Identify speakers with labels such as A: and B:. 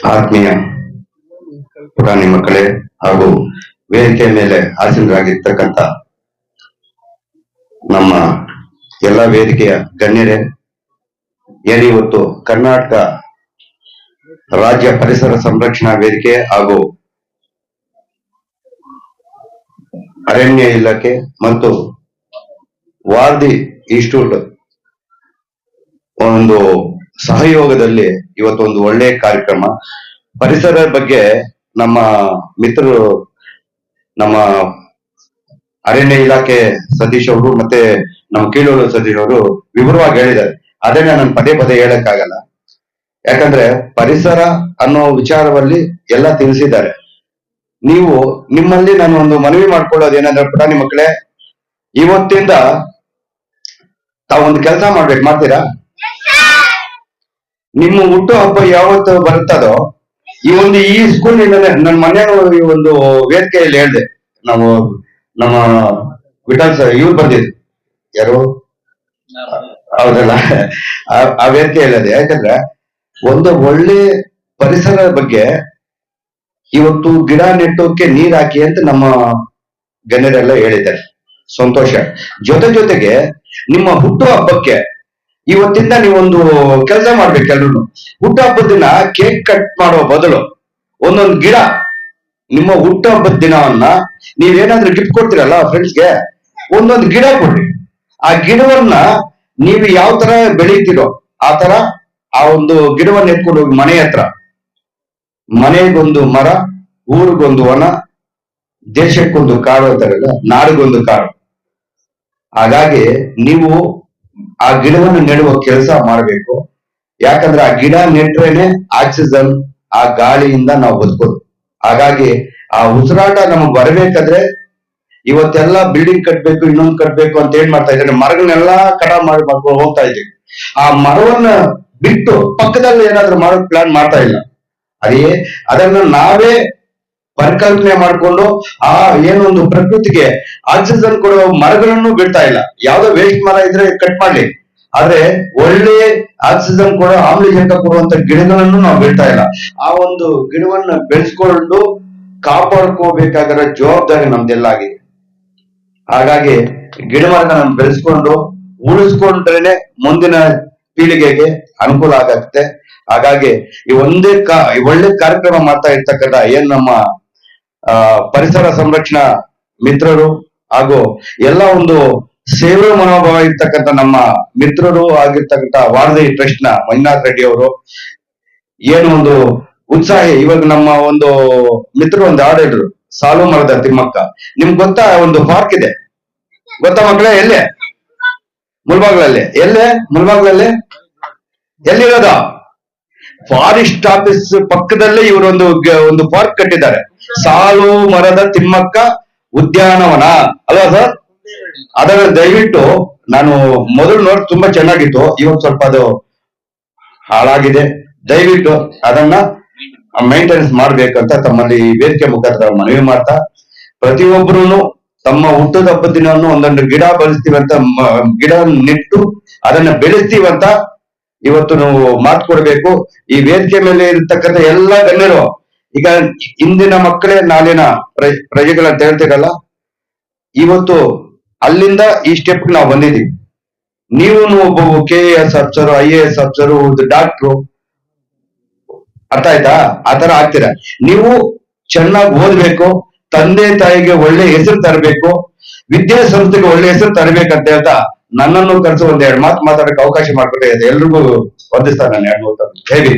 A: ಆತ್ಮೀಯ ಪುಟಾಣಿ ಮಕ್ಕಳೇ ಹಾಗೂ ವೇದಿಕೆ ಮೇಲೆ ಆಸೀನರಾಗಿರ್ತಕ್ಕಂಥ ನಮ್ಮ ಎಲ್ಲ ವೇದಿಕೆಯ ಗಣ್ಯರೇ, ಏನಿವತ್ತು ಕರ್ನಾಟಕ ರಾಜ್ಯ ಪರಿಸರ ಸಂರಕ್ಷಣಾ ವೇದಿಕೆ ಹಾಗೂ ಅರಣ್ಯ ಇಲಾಖೆ ಮತ್ತು ವಾರ್ದಿ ಇನ್ಸ್ಟಿಟ್ಯೂಟ್ ಒಂದು ಸಹಯೋಗದಲ್ಲಿ ಇವತ್ತೊಂದು ಒಳ್ಳೆಯ ಕಾರ್ಯಕ್ರಮ ಪರಿಸರದ ಬಗ್ಗೆ ನಮ್ಮ ಮಿತ್ರರು, ನಮ್ಮ ಅರಣ್ಯ ಇಲಾಖೆ ಸತೀಶ್ ಅವರು ಮತ್ತೆ ನಮ್ಮ ಕೀಳೂರು ಸತೀಶ್ ಅವರು ವಿವರವಾಗಿ ಹೇಳಿದ್ದಾರೆ. ಅದನ್ನ ನಾನು ಪದೇ ಪದೇ ಹೇಳಕ್ಕಾಗಲ್ಲ, ಯಾಕಂದ್ರೆ ಪರಿಸರ ಅನ್ನೋ ವಿಚಾರದಲ್ಲಿ ಎಲ್ಲ ತಿಳಿಸಿದ್ದಾರೆ. ನೀವು ನಿಮ್ಮಲ್ಲಿ ನಾನು ಒಂದು ಮನವಿ ಮಾಡ್ಕೊಳ್ಳೋದು ಏನಂದ್ರೆ, ಪುಟಾಣಿ ಮಕ್ಕಳೇ, ಇವತ್ತಿಂದ ತಾವೊಂದು ಕೆಲಸ ಮಾಡ್ತೀರಾ? ನಿಮ್ಮ ಹುಟ್ಟು ಹಬ್ಬ ಯಾವತ್ತು ಬರುತ್ತದೋ ಈ ಸ್ಕೂಲಿಂದ ನನ್ನ ಮನೆಯವರು ಈ ಒಂದು ವೇದಿಕೆಯಲ್ಲಿ ಹೇಳಿದೆ, ನಾವು ನಮ್ಮ ವಿಠಲ್ ಸರ್ ಇವ್ರು ಬಂದಿದ್ರು, ಯಾರು ಹೌದಲ್ಲ, ಆ ವೇದಿಕೆ ಹೇಳಿದೆ. ಯಾಕಂದ್ರೆ ಒಂದು ಒಳ್ಳೆ ಪರಿಸರದ ಬಗ್ಗೆ ಇವತ್ತು ಗಿಡ ನೆಟ್ಟೋಕೆ ನೀರ್ ಹಾಕಿ ಅಂತ ನಮ್ಮ ಗಣ್ಯರೆಲ್ಲ ಹೇಳಿದ್ದಾರೆ. ಸಂತೋಷ. ಜೊತೆಗೆ ನಿಮ್ಮ ಹುಟ್ಟು ಹಬ್ಬಕ್ಕೆ ಇವತ್ತಿಂದ ನೀವೊಂದು ಕೆಲಸ ಮಾಡ್ಬೇಕು. ಎಲ್ರು ಹುಟ್ಟು ಹಬ್ಬದ ದಿನ ಕೇಕ್ ಕಟ್ ಮಾಡೋ ಬದಲು ಒಂದೊಂದು ಗಿಡ, ನಿಮ್ಮ ಹುಟ್ಟು ಹಬ್ಬದ ದಿನವನ್ನ ನೀವೇನಾದ್ರೂ ಗಿಫ್ಟ್ ಕೊಡ್ತೀರಲ್ಲ ಫ್ರೆಂಡ್ಸ್ಗೆ, ಒಂದೊಂದು ಗಿಡ ಕೊಡ್ರಿ. ಆ ಗಿಡವನ್ನ ನೀವು ಯಾವ ತರ ಬೆಳೀತಿರೋ ಆ ತರ ಆ ಒಂದು ಗಿಡವನ್ನ ಎತ್ಕೊಂಡು ಹೋಗಿ ಮನೆ ಹತ್ರ, ಮನೆಗೊಂದು ಮರ, ಊರಿಗೊಂದು ವನ, ದೇಶಕ್ಕೊಂದು ಕಾಡು ಅಂತಾರಲ್ಲ, ನಾಡಿಗೊಂದು ಕಾಡು. ಹಾಗಾಗಿ ನೀವು ಆ ಗಿಡವನ್ನು ನೆಡುವ ಕೆಲಸ ಮಾಡಬೇಕು. ಯಾಕಂದ್ರೆ ಆ ಗಿಡ ನೆಟ್ರೇನೆ ಆಕ್ಸಿಜನ್, ಆ ಗಾಳಿಯಿಂದ ನಾವು ಬದುಕೋದು. ಹಾಗಾಗಿ ಆ ಉಸಿರಾಟ ನಮಗ್ ಬರಬೇಕಾದ್ರೆ ಇವತ್ತೆಲ್ಲ ಬಿಲ್ಡಿಂಗ್ ಕಟ್ಬೇಕು, ಇನ್ನೊಂದು ಕಟ್ಬೇಕು ಅಂತ ಏನ್ ಮಾಡ್ತಾ ಇದ್ದಾರೆ, ಮರಗಳನ್ನೆಲ್ಲಾ ಕಡ ಮಾಡ್ಕೊಂಡು ಹೋಗ್ತಾ ಇದ್ದೀವಿ. ಆ ಮರವನ್ನ ಬಿಟ್ಟು ಪಕ್ಕದಲ್ಲಿ ಏನಾದ್ರೂ ಮಾಡೋಕ್ ಪ್ಲಾನ್ ಮಾಡ್ತಾ ಇಲ್ಲ. ಅದನ್ನ ನಾವೇ ಪರಿಕಲ್ಪನೆ ಮಾಡ್ಕೊಂಡು ಆ ಏನೊಂದು ಪ್ರಕೃತಿಗೆ ಆಕ್ಸಿಜನ್ ಕೊಡುವ ಮರಗಳನ್ನು ಬಿಡ್ತಾ ಇಲ್ಲ. ಯಾವ್ದೋ ವೇಸ್ಟ್ ಮರ ಇದ್ರೆ ಕಟ್ ಮಾಡ್ಲಿ, ಆದ್ರೆ ಒಳ್ಳೆ ಆಕ್ಸಿಜನ್ ಕೊಡೋ, ಆಮ್ಲಜನಕ ಕೊಡುವಂತ ಗಿಡಗಳನ್ನು ನಾವು ಬಿಡ್ತಾ ಇಲ್ಲ. ಆ ಒಂದು ಗಿಡವನ್ನ ಬೆಳೆಸ್ಕೊಂಡು ಕಾಪಾಡ್ಕೋಬೇಕಾಗಿರೋ ಜವಾಬ್ದಾರಿ ನಮ್ದೆಲ್ಲ ಆಗಿದೆ. ಹಾಗಾಗಿ ಗಿಡ ಮರನ ನಾವು ಬೆಳೆಸ್ಕೊಂಡು ಉಳಿಸ್ಕೊಂಡ್ರೇನೆ ಮುಂದಿನ ಪೀಳಿಗೆಗೆ ಅನುಕೂಲ ಆಗತ್ತೆ. ಹಾಗಾಗಿ ಈ ಒಳ್ಳೆ ಕಾರ್ಯಕ್ರಮ ಮಾಡ್ತಾ ಇರ್ತಕ್ಕಂಥ ಏನ್ ನಮ್ಮ ಪರಿಸರ ಸಂರಕ್ಷಣಾ ಮಿತ್ರರು ಹಾಗೂ ಎಲ್ಲ ಒಂದು ಸೇವೆ ಮನೋಭಾವ ಇರ್ತಕ್ಕಂಥ ನಮ್ಮ ಮಿತ್ರರು ಆಗಿರ್ತಕ್ಕಂಥ ವಾರ್ದಿ ಟ್ರಸ್ಟ್ ನ ಮಂಜುನಾಥ್ ರೆಡ್ಡಿ ಅವರು ಏನು ಒಂದು ಉತ್ಸಾಹಿ. ಇವಾಗ ನಮ್ಮ ಒಂದು ಮಿತ್ರರು ಒಂದು ಹಾಡು ಹೇಳಿದ್ರು, ಸಾಲು ಮರದ ತಿಮ್ಮಕ್ಕ. ನಿಮ್ಗೆ ಗೊತ್ತಾ, ಒಂದು ಪಾರ್ಕ್ ಇದೆ ಗೊತ್ತಾ ಮಕ್ಕಳೇ? ಎಲ್ಲೇ? ಮುಲ್ಬಾಗ್ಲಲ್ಲಿ. ಎಲ್ಲೇ? ಮುಲ್ಬಾಗ್ಲಲ್ಲಿ ಎಲ್ಲಿರೋದು? ಫಾರೆಸ್ಟ್ ಆಫೀಸ್ ಪಕ್ಕದಲ್ಲೇ ಇವರೊಂದು ಪಾರ್ಕ್ ಕಟ್ಟಿದ್ದಾರೆ, ಸಾಲು ಮರದ ತಿಮ್ಮಕ್ಕ ಉದ್ಯಾನವನ ಅಲ್ವಾ ಸರ್? ಅದನ್ನ ದಯವಿಟ್ಟು, ನಾನು ಮೊದಲು ನೋಡಿ ತುಂಬಾ ಚೆನ್ನಾಗಿತ್ತು, ಇವಾಗ ಸ್ವಲ್ಪ ಅದು ಹಾಳಾಗಿದೆ. ದಯವಿಟ್ಟು ಅದನ್ನ ಮೈಂಟೆನೆನ್ಸ್ ಮಾಡ್ಬೇಕಂತ ತಮ್ಮಲ್ಲಿ ವೇದಿಕೆ ಮುಖಾಂತರ ಮನವಿ ಮಾಡ್ತಾ, ಪ್ರತಿಯೊಬ್ಬರು ತಮ್ಮ ಹುಟ್ಟದ ಹಬ್ಬದ ದಿನವನ್ನು ಒಂದೊಂದು ಗಿಡ ಬೆಳೆಸ್ತೀವಂತ, ಗಿಡ ನೆಟ್ಟು ಅದನ್ನ ಬೆಳೆಸ್ತೀವಂತ ಇವತ್ತು ನಾವು ಮಾತು ಕೊಡ್ಬೇಕು. ಈ ವೇದಿಕೆ ಮೇಲೆ ಇರ್ತಕ್ಕಂಥ ಎಲ್ಲ ಗಣ್ಯರು, ಈಗ ಇಂದಿನ ಮಕ್ಕಳೇ ನಾಳಿನ ಪ್ರಜೆಗಳಂತ ಹೇಳ್ತೀರಲ್ಲ, ಇವತ್ತು ಅಲ್ಲಿಂದ ಈ ಸ್ಟೆಪ್ ನಾವು ಬಂದಿದ್ದೀವಿ. ನೀವು ಒಬ್ಬ KAS ಅಫ್ಸರು, IAS ಅಫ್ಸರು, ಡಾಕ್ಟ್ರು, ಅರ್ಥ ಆಯ್ತಾ? ಆತರ ಆಗ್ತೀರಾ. ನೀವು ಚೆನ್ನಾಗಿ ಓದ್ಬೇಕು, ತಂದೆ ತಾಯಿಗೆ ಒಳ್ಳೆ ಹೆಸರು ತರಬೇಕು, ವಿದ್ಯಾಸಂಸ್ಥೆಗೆ ಒಳ್ಳೆ ಹೆಸರು ತರಬೇಕಂತ ಹೇಳ್ತಾ ನನ್ನನ್ನು ಕರೆಸಿ ಒಂದೆರಡು ಮಾತು ಮಾತಾಡಕ್ಕೆ ಅವಕಾಶ ಮಾಡ್ಕೊಟ್ಟೆ. ಎಲ್ರಿಗೂ ವಂದಿಸ್ತಾನೆ ನಾನು. 2 3 ಹೇಳಿ.